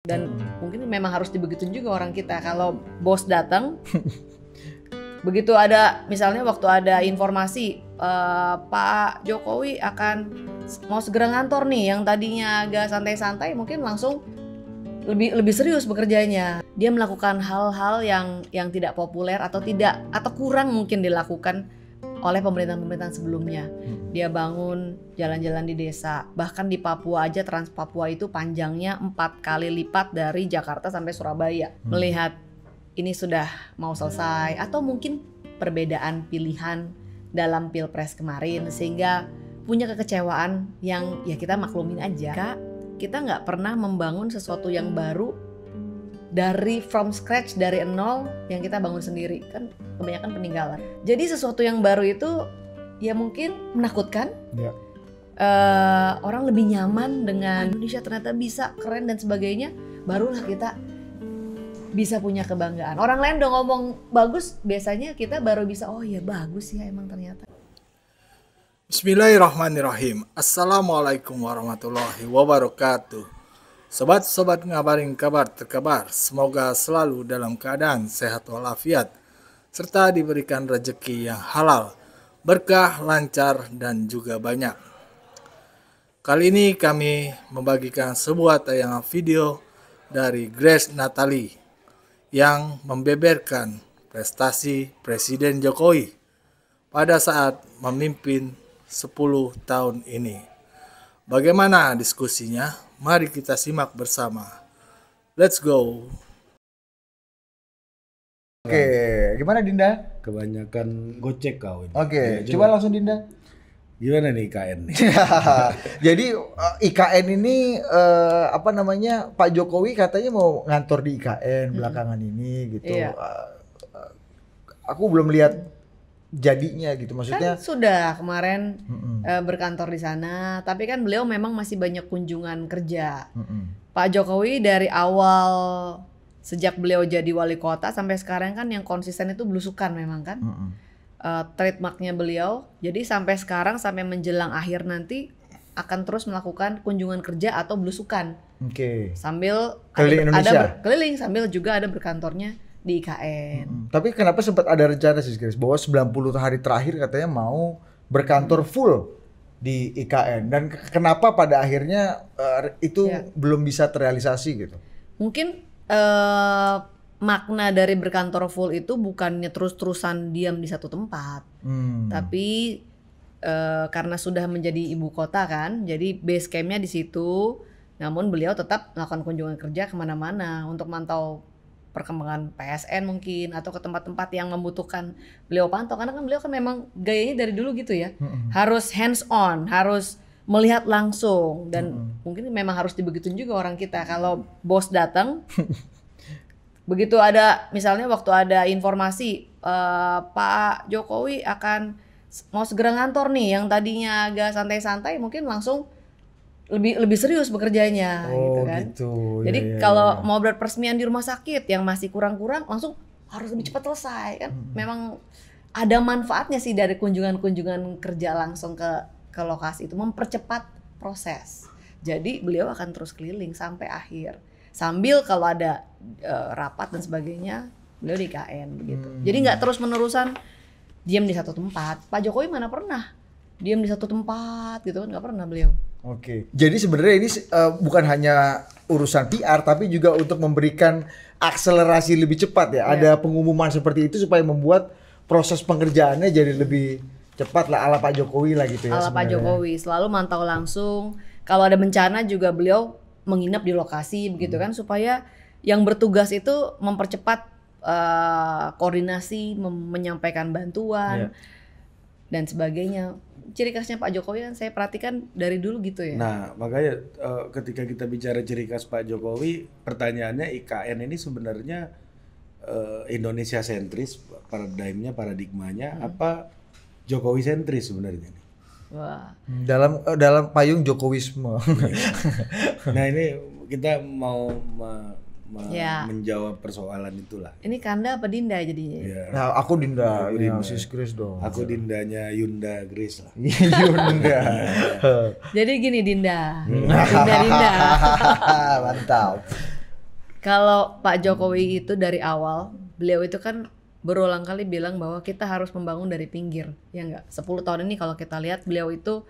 Dan mungkin memang harus dibegituin juga orang kita. Kalau bos datang, begitu ada misalnya waktu ada informasi Pak Jokowi akan mau segera ngantor nih, yang tadinya agak santai-santai mungkin langsung lebih serius bekerjanya. Dia melakukan hal-hal yang tidak populer atau kurang mungkin dilakukan oleh pemerintahan-pemerintahan sebelumnya. Dia bangun jalan-jalan di desa, bahkan di Papua aja, Trans Papua itu panjangnya 4 kali lipat dari Jakarta sampai Surabaya. Melihat ini sudah mau selesai, atau mungkin perbedaan pilihan dalam Pilpres kemarin sehingga punya kekecewaan yang ya kita maklumin aja. Kak, kita nggak pernah membangun sesuatu yang baru dari from scratch, dari nol yang kita bangun sendiri, kan kebanyakan peninggalan. Jadi sesuatu yang baru itu ya mungkin menakutkan, orang lebih nyaman dengan Indonesia ternyata bisa, keren dan sebagainya, barulah kita bisa punya kebanggaan. Orang lain udah ngomong bagus, biasanya kita baru bisa, oh ya bagus ya emang ternyata. Bismillahirrahmanirrahim. Assalamualaikum warahmatullahi wabarakatuh. Sobat-sobat ngabarin kabar terkabar, semoga selalu dalam keadaan sehat walafiat, serta diberikan rezeki yang halal, berkah, lancar, dan juga banyak. Kali ini kami membagikan sebuah tayangan video dari Grace Natali yang membeberkan prestasi Presiden Jokowi pada saat memimpin 10 tahun ini. Bagaimana diskusinya? Mari kita simak bersama. Let's go. Oke, gimana Dinda? Kebanyakan gocek kau ini. Oke, Ya, coba langsung Dinda. Gimana nih IKN nih? Jadi IKN ini apa namanya, Pak Jokowi katanya mau ngantor di IKN belakangan ini gitu. Iya. Aku belum lihat jadinya gitu, maksudnya. Kan sudah kemarin berkantor di sana, tapi kan beliau memang masih banyak kunjungan kerja. Pak Jokowi dari awal sejak beliau jadi wali kota sampai sekarang kan yang konsisten itu belusukan memang kan. Trademarknya beliau. Jadi sampai sekarang, sampai menjelang akhir nanti akan terus melakukan kunjungan kerja atau belusukan. Oke. Sambil Keliling Indonesia. keliling, sambil juga ada berkantornya di IKN. Tapi kenapa sempat ada rencana sih guys bahwa 90 hari terakhir katanya mau berkantor full di IKN, dan kenapa pada akhirnya itu belum bisa terrealisasi gitu? Mungkin makna dari berkantor full itu bukannya terus-terusan diam di satu tempat, tapi karena sudah menjadi ibu kota kan, jadi base campnya di situ. Namun beliau tetap melakukan kunjungan kerja kemana-mana untuk mantau perkembangan PSN mungkin, atau ke tempat-tempat yang membutuhkan beliau pantau, karena kan beliau kan memang gayanya dari dulu gitu ya, harus hands on, harus melihat langsung, dan mungkin memang harus dibegituin juga orang kita. Kalau bos datang, begitu ada misalnya waktu ada informasi Pak Jokowi akan mau segera ngantor nih, yang tadinya agak santai-santai mungkin langsung lebih serius bekerjanya gitu kan. Gitu. Jadi kalau mau berperesmian di rumah sakit yang masih kurang-kurang, langsung harus lebih cepat selesai kan. Memang ada manfaatnya sih dari kunjungan-kunjungan kerja langsung ke lokasi itu, mempercepat proses. Jadi beliau akan terus keliling sampai akhir. Sambil kalau ada rapat dan sebagainya, beliau di IKN begitu. Jadi nggak terus-menerusan diam di satu tempat. Pak Jokowi mana pernah diam di satu tempat gitu kan, nggak pernah beliau. Oke, jadi sebenarnya ini bukan hanya urusan PR, tapi juga untuk memberikan akselerasi lebih cepat ya. Ada pengumuman seperti itu supaya membuat proses pengerjaannya jadi lebih cepat lah, ala Pak Jokowi lah gitu ya. Ala Pak Jokowi selalu mantau langsung. Kalau ada bencana juga beliau menginap di lokasi begitu kan, supaya yang bertugas itu mempercepat koordinasi, menyampaikan bantuan dan sebagainya. Ciri khasnya Pak Jokowi kan saya perhatikan dari dulu gitu ya. Nah, makanya ketika kita bicara ciri khas Pak Jokowi, pertanyaannya IKN ini sebenarnya Indonesia sentris, paradigmanya apa Jokowi sentris sebenarnya nih? Wah. Dalam payung Jokowisme. Nah, ini kita mau menjawab persoalan itulah. Ini Kanda apa Dinda jadinya? Ya. Nah, aku Dinda, Dinda. Sis Grace dong. Aku Dindanya Yunda Grace lah. Yunda. Jadi gini Dinda. Dinda. Mantap. Kalau Pak Jokowi itu dari awal, beliau itu kan berulang kali bilang bahwa kita harus membangun dari pinggir, ya enggak? 10 tahun ini kalau kita lihat beliau itu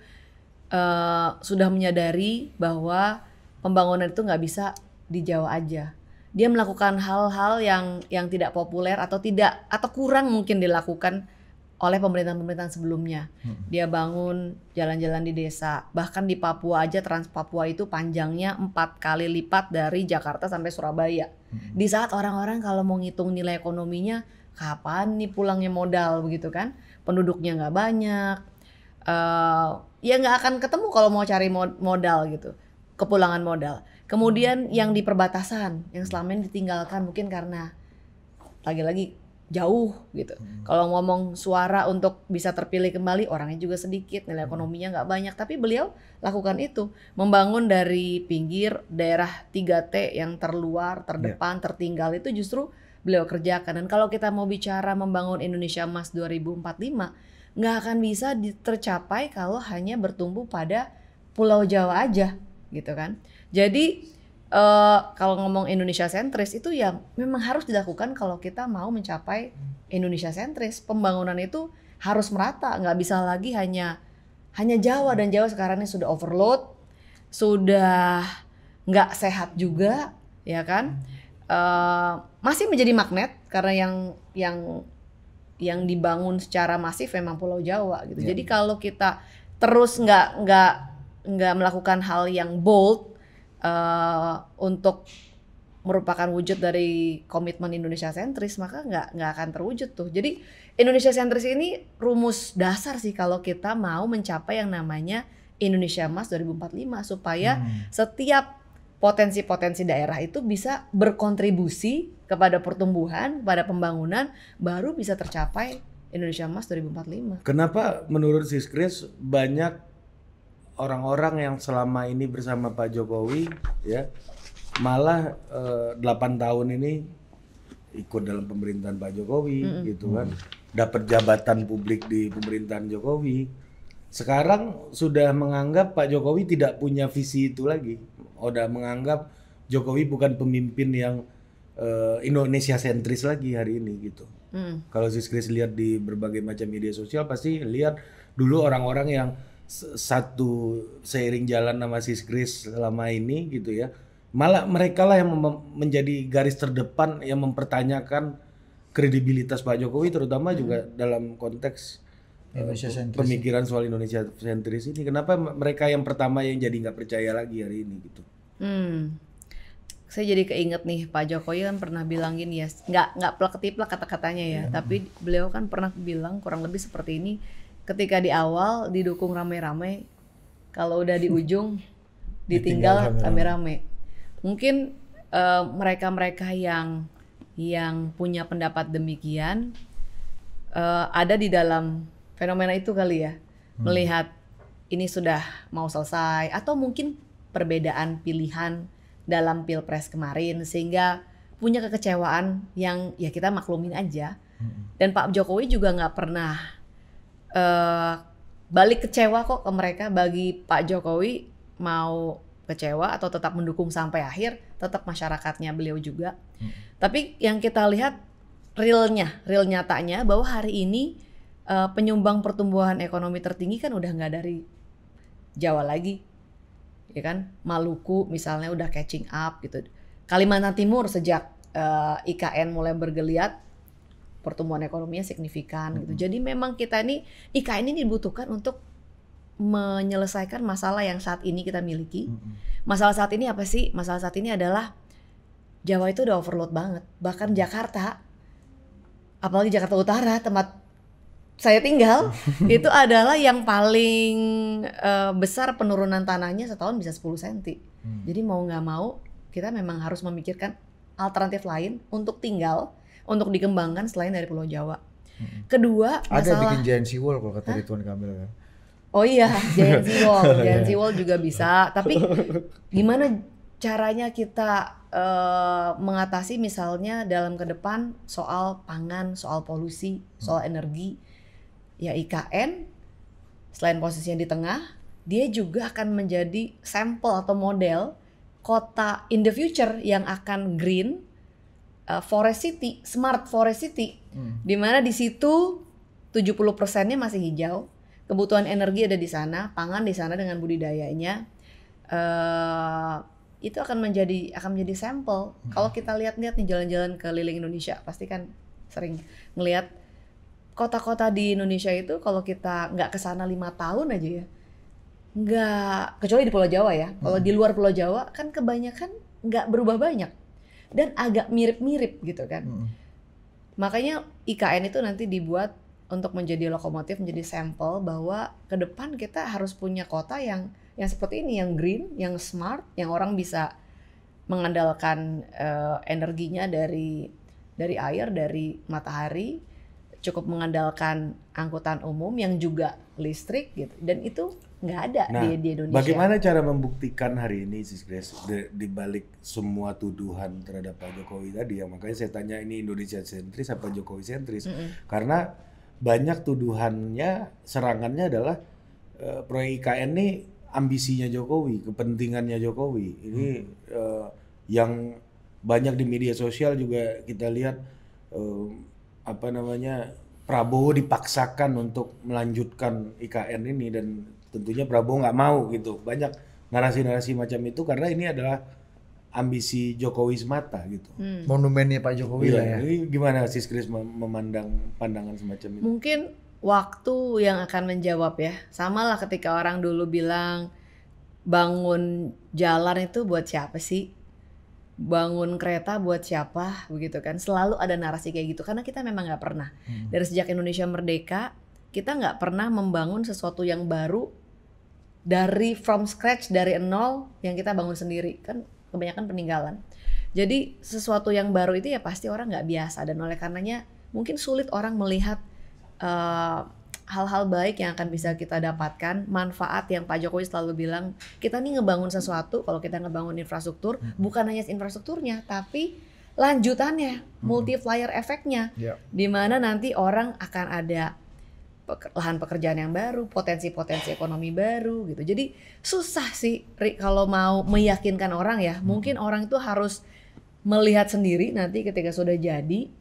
sudah menyadari bahwa pembangunan itu nggak bisa di Jawa aja. Dia melakukan hal-hal yang tidak populer atau kurang mungkin dilakukan oleh pemerintahan-pemerintahan sebelumnya. Dia bangun jalan-jalan di desa, bahkan di Papua aja, Trans Papua itu panjangnya 4 kali lipat dari Jakarta sampai Surabaya. Di saat orang-orang kalau mau ngitung nilai ekonominya, kapan nih pulangnya modal begitu kan? Penduduknya nggak banyak, ya nggak akan ketemu kalau mau cari modal gitu, kepulangan modal. Kemudian yang di perbatasan, yang selama ini ditinggalkan mungkin karena lagi-lagi jauh gitu. Kalau ngomong suara untuk bisa terpilih kembali, orangnya juga sedikit, nilai ekonominya nggak banyak. Tapi beliau lakukan itu, membangun dari pinggir daerah 3T yang terluar, terdepan, tertinggal itu justru beliau kerjakan. Dan kalau kita mau bicara membangun Indonesia Emas 2045, nggak akan bisa tercapai kalau hanya bertumbuh pada Pulau Jawa aja, gitu kan. Jadi kalau ngomong Indonesia sentris itu ya memang harus dilakukan kalau kita mau mencapai Indonesia sentris. Pembangunan itu harus merata, nggak bisa lagi hanya Jawa, dan Jawa sekarang ini sudah overload, sudah nggak sehat juga, ya kan? Masih menjadi magnet karena yang dibangun secara masif memang Pulau Jawa gitu. Jadi kalau kita terus nggak melakukan hal yang bold untuk merupakan wujud dari komitmen Indonesia sentris, maka nggak akan terwujud tuh. Jadi Indonesia sentris ini rumus dasar sih kalau kita mau mencapai yang namanya Indonesia Emas 2045, supaya setiap potensi-potensi daerah itu bisa berkontribusi kepada pertumbuhan, kepada pembangunan, baru bisa tercapai Indonesia Emas 2045. Kenapa menurut Sis Kris banyak orang-orang yang selama ini bersama Pak Jokowi ya malah 8 tahun ini ikut dalam pemerintahan Pak Jokowi gitu kan, dapat jabatan publik di pemerintahan Jokowi, sekarang sudah menganggap Pak Jokowi tidak punya visi itu lagi, udah menganggap Jokowi bukan pemimpin yang Indonesia sentris lagi hari ini gitu. Kalau Sis Kris lihat di berbagai macam media sosial pasti lihat dulu orang-orang yang satu seiring jalan sama Sis Kris selama ini gitu ya, malah mereka lah yang menjadi garis terdepan yang mempertanyakan kredibilitas Pak Jokowi, terutama juga dalam konteks pemikiran soal Indonesia sentris ini. Kenapa mereka yang pertama yang jadi nggak percaya lagi hari ini gitu? Saya jadi keinget nih, Pak Jokowi kan pernah bilang gini ya, nggak plek-ketiplek kata-katanya ya, tapi beliau kan pernah bilang kurang lebih seperti ini. Ketika di awal didukung rame-rame, kalau udah di ujung ditinggal rame-rame. Mungkin mereka-mereka yang punya pendapat demikian ada di dalam fenomena itu kali ya, melihat ini sudah mau selesai, atau mungkin perbedaan pilihan dalam Pilpres kemarin sehingga punya kekecewaan yang ya kita maklumin aja. Dan Pak Jokowi juga nggak pernah balik kecewa kok ke mereka. Bagi Pak Jokowi mau kecewa atau tetap mendukung sampai akhir, tetap masyarakatnya beliau juga. Tapi yang kita lihat real nyatanya bahwa hari ini penyumbang pertumbuhan ekonomi tertinggi kan udah nggak dari Jawa lagi, ya kan? Maluku misalnya udah catching up gitu. Kalimantan Timur sejak IKN mulai bergeliat, pertumbuhan ekonominya signifikan gitu. Jadi memang kita ini, IKN ini dibutuhkan untuk menyelesaikan masalah yang saat ini kita miliki. Masalah saat ini apa sih? Masalah saat ini adalah Jawa itu udah overload banget. Bahkan Jakarta, apalagi Jakarta Utara, tempat saya tinggal, itu adalah yang paling besar penurunan tanahnya setahun bisa 10 cm. Jadi mau nggak mau, kita memang harus memikirkan alternatif lain untuk tinggal, untuk dikembangkan selain dari Pulau Jawa. Kedua, ada bikin giant sea wall kalau kata Ridwan Kamil kan. Oh iya, giant sea wall juga bisa. Tapi gimana caranya kita mengatasi misalnya dalam ke depan soal pangan, soal polusi, soal energi? Ya IKN selain posisinya di tengah, dia juga akan menjadi sampel atau model kota in the future yang akan green, forest city, smart forest city, di mana di situ 70%-nya masih hijau, kebutuhan energi ada di sana, pangan di sana dengan budidayanya, itu akan menjadi sampel. Kalau kita lihat-lihat nih jalan-jalan keliling Indonesia, pasti kan sering ngelihat kota-kota di Indonesia itu kalau kita nggak kesana 5 tahun aja ya, nggak, kecuali di Pulau Jawa ya. Kalau di luar Pulau Jawa kan kebanyakan nggak berubah banyak dan agak mirip-mirip gitu kan. Makanya IKN itu nanti dibuat untuk menjadi lokomotif, menjadi sampel bahwa ke depan kita harus punya kota yang seperti ini, yang green, yang smart, yang orang bisa mengandalkan energinya dari air, dari matahari, cukup mengandalkan angkutan umum yang juga listrik gitu, dan itu nggak ada di Indonesia. Bagaimana cara membuktikan hari ini, Sis Grace, di balik semua tuduhan terhadap Pak Jokowi tadi ya? Makanya saya tanya, ini Indonesia sentris apa Jokowi sentris? Karena banyak tuduhannya, serangannya adalah proyek IKN ini ambisinya Jokowi, kepentingannya Jokowi. Ini yang banyak di media sosial juga kita lihat Prabowo dipaksakan untuk melanjutkan IKN ini, dan tentunya Prabowo nggak mau gitu. Banyak narasi-narasi macam itu karena ini adalah ambisi Jokowi semata gitu. Monumennya Pak Jokowi lah ya. Ini gimana Sis Grace memandang pandangan semacam itu? Mungkin waktu yang akan menjawab ya. Sama lah ketika orang dulu bilang bangun jalan itu buat siapa sih? Bangun kereta buat siapa, begitu kan? Selalu ada narasi kayak gitu karena kita memang nggak pernah. Dari sejak Indonesia merdeka, kita nggak pernah membangun sesuatu yang baru dari from scratch, dari nol yang kita bangun sendiri, kan kebanyakan peninggalan. Jadi sesuatu yang baru itu ya pasti orang nggak biasa, dan oleh karenanya mungkin sulit orang melihat hal-hal baik yang akan bisa kita dapatkan, manfaat yang Pak Jokowi selalu bilang, kita nih ngebangun sesuatu, kalau kita ngebangun infrastruktur, bukan hanya infrastrukturnya, tapi lanjutannya, multiplier efeknya, di mana nanti orang akan ada lahan pekerjaan yang baru, potensi-potensi ekonomi baru gitu. Jadi susah sih kalau mau meyakinkan orang ya, mungkin orang itu harus melihat sendiri nanti ketika sudah jadi,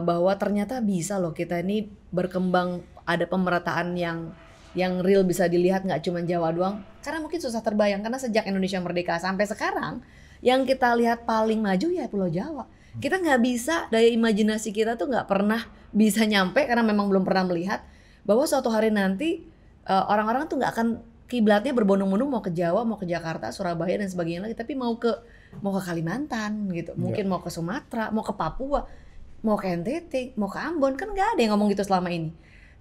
bahwa ternyata bisa loh kita ini berkembang, ada pemerataan yang real bisa dilihat, nggak cuma Jawa doang. Karena mungkin susah terbayang karena sejak Indonesia merdeka sampai sekarang yang kita lihat paling maju ya Pulau Jawa. Kita nggak bisa, daya imajinasi kita tuh nggak pernah bisa nyampe karena memang belum pernah melihat bahwa suatu hari nanti orang-orang tuh nggak akan kiblatnya berbondong-bondong mau ke Jawa, mau ke Jakarta, Surabaya dan sebagainya lagi, tapi mau ke Kalimantan gitu, mungkin mau ke Sumatera, mau ke Papua, mau ke NTT, mau ke Ambon, kan nggak ada yang ngomong gitu selama ini.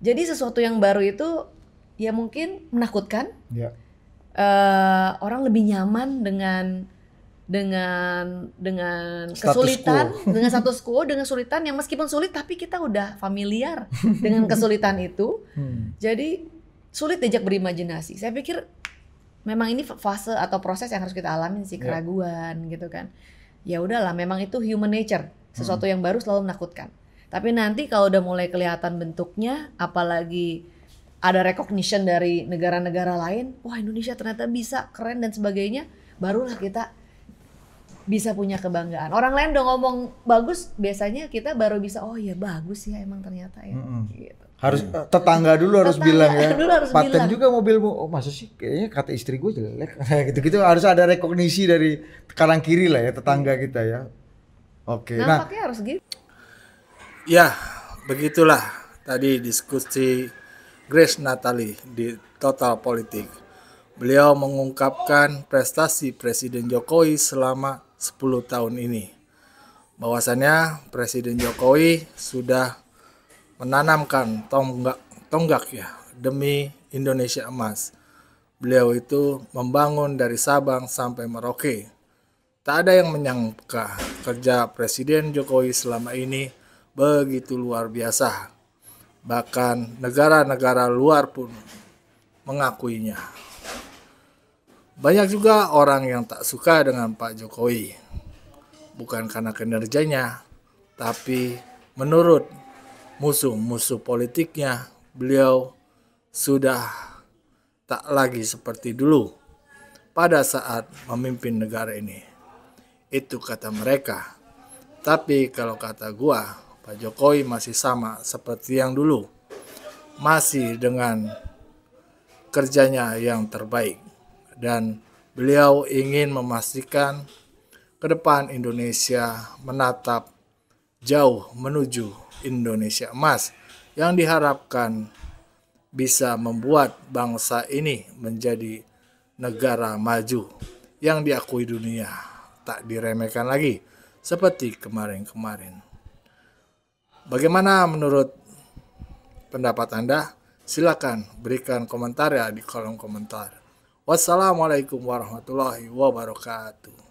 Jadi sesuatu yang baru itu ya mungkin menakutkan. Orang lebih nyaman dengan kesulitan, dengan status quo, dengan kesulitan yang meskipun sulit tapi kita udah familiar dengan kesulitan itu. Jadi sulit diajak berimajinasi. Saya pikir memang ini fase atau proses yang harus kita alami sih, keraguan gitu kan. Ya udahlah, memang itu human nature. Sesuatu yang baru selalu menakutkan. Tapi nanti kalau udah mulai kelihatan bentuknya, apalagi ada recognition dari negara-negara lain, wah Indonesia ternyata bisa, keren dan sebagainya, barulah kita bisa punya kebanggaan. Orang lain udah ngomong bagus, biasanya kita baru bisa, oh iya bagus ya emang ternyata ya. Gitu. Harus tetangga dulu harus bilang ya. Paten bilang. juga mobilmu. Oh masa sih, kayaknya kata istri gue jelek. Gitu-gitu harus ada rekognisi dari kanan kiri lah ya tetangga kita ya. Oke. Nampaknya harus gitu. Ya, begitulah tadi diskusi Grace Natali di Total Politik. Beliau mengungkapkan prestasi Presiden Jokowi selama 10 tahun ini. Bahwasannya Presiden Jokowi sudah menanamkan tonggak ya demi Indonesia emas. Beliau itu membangun dari Sabang sampai Merauke. Tak ada yang menyangka kerja Presiden Jokowi selama ini begitu luar biasa. Bahkan negara-negara luar pun mengakuinya. Banyak juga orang yang tak suka dengan Pak Jokowi. Bukan karena kinerjanya, tapi menurut musuh-musuh politiknya, beliau sudah tak lagi seperti dulu. pada saat memimpin negara ini. Itu kata mereka. Tapi kalau kata gua, Pak Jokowi masih sama seperti yang dulu. Masih dengan kerjanya yang terbaik. Dan beliau ingin memastikan ke depan Indonesia menatap jauh menuju Indonesia emas yang diharapkan bisa membuat bangsa ini menjadi negara maju yang diakui dunia, tak diremehkan lagi seperti kemarin-kemarin. Bagaimana menurut pendapat Anda? Silakan berikan komentar ya di kolom komentar. Wassalamualaikum warahmatullahi wabarakatuh.